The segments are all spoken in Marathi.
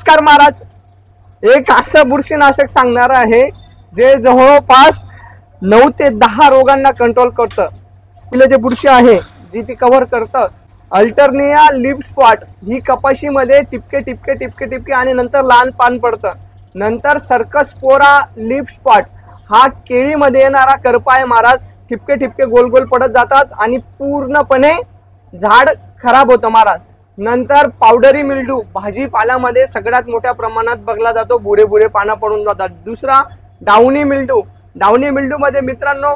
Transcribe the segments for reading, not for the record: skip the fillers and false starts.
नमस्कार महाराज, एक असं बुरशीनाशक सांगणार आहे जे जवळपास 9 ते 10 रोगांना कंट्रोल करतं। तिला जे बुरशी आहे जी ती कव्हर करतं। अल्टरनिया लीफ स्पॉट ही कपाशीमध्ये टिपके टिपके टिपके टिपके आणि नंतर लहान पान पडतं। नंतर सर्कस्पोरा लीफ स्पॉट हा केळीमध्ये येणारा करपा आहे महाराज। टिपके टिपके गोल गोल पडत जातात आणि पूर्णपणे झाड खराब होतं महाराज। नंतर पावडरी मिल्ड्यू भाजीपाल्यामध्ये सगळ्यात मोठ्या प्रमाणात बघला जातो, बुरे बुरे पानं पडून जातात। दुसरा डाउनी मिल्ड्यू, डाउनी मिल्ड्यू मध्ये मित्रांनो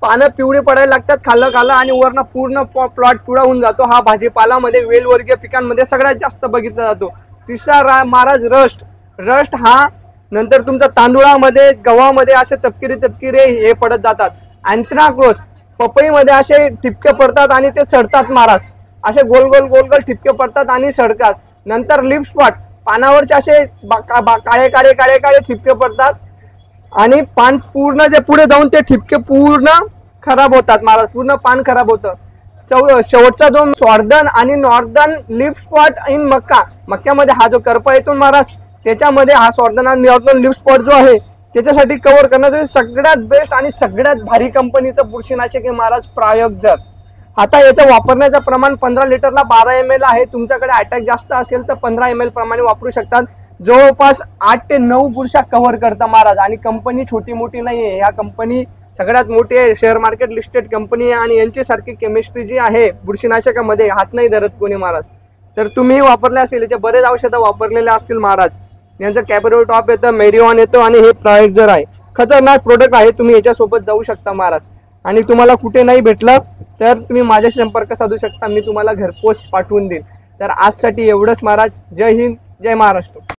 पानं पिवळे पडायला लागतात खाल्लं खाल्लं आणि वरनं पूर्ण प्लॉट पिवळा होऊन जातो। हा भाजीपाल्यामध्ये वेलवर्गीय पिकांमध्ये सगळ्यात जास्त बघितला जातो। तिसरा महाराज रस्ट, रस्ट हा नंतर तुमच्या तांदूळामध्ये गव्हामध्ये असे तपकिरे तपकिरे हे पडत जातात। अँथ्राक्नोज पपईमध्ये असे ठिपके पडतात आणि ते सडतात महाराज, असे गोल गोल गोल गोल ठिपके पडतात आणि सडतात। नंतर लीफ स्पॉट पानावरचे असे काळे काळे काळे काळे ठिपके पडतात आणि पान पूर्ण जे पुढे जाऊन ते ठिपके पूर्ण खराब होतात महाराज, पूर्ण पान खराब होतं। शेवटचा दोन सॉर्दर्न आणि नॉर्दर्न लीफ स्पॉट इन मक्का, मक्यामध्ये हा जो करपा येतो महाराज त्याच्यामध्ये हा सॉर्दर्न आणि नॉर्दर्न लीफ स्पॉट जो आहे त्याच्यासाठी कव्हर करण्यासाठी सगळ्यात बेस्ट आणि सगळ्यात भारी कंपनीचं बुरशीनाशक आहे महाराज प्रायोजक। आता याचं वापरण्याचं प्रमाण 15 लिटरला 12 ml आहे। तुमच्याकडे अटॅक जास्त असेल तर 15 ml प्रमाणे वापरू शकतात। जवळपास 8 ते 9 बुरशा कव्हर करता महाराज आणि कंपनी छोटी मोठी नाहीये, ह्या कंपनी सगळ्यात मोठी आहे, शेअर मार्केट लिस्टेड कंपनी आहे आणि यांच्यासारखी केमिस्ट्री जी आहे बुरशीनाशकामध्ये हात नाही धरत कोणी महाराज। तर तुम्ही वापरले असेल, याचे बरेच औषधं वापरलेले असतील महाराज। यांचं कॅपरोल टॉप येतं, मेरिऑन येतो आणि हे प्रायोजर आहे, खतरनाक प्रोडक्ट आहे। तुम्ही याच्यासोबत जाऊ शकता महाराज आणि तुम्हाला कुठे नाही भेटलं तर तुम्ही माझ्याशी संपर्क साधू शकता, मी तुम्हाला घरपोच पाठवून देईन। तर आजसाठी एवढंच महाराज। जय हिंद, जय महाराष्ट्र।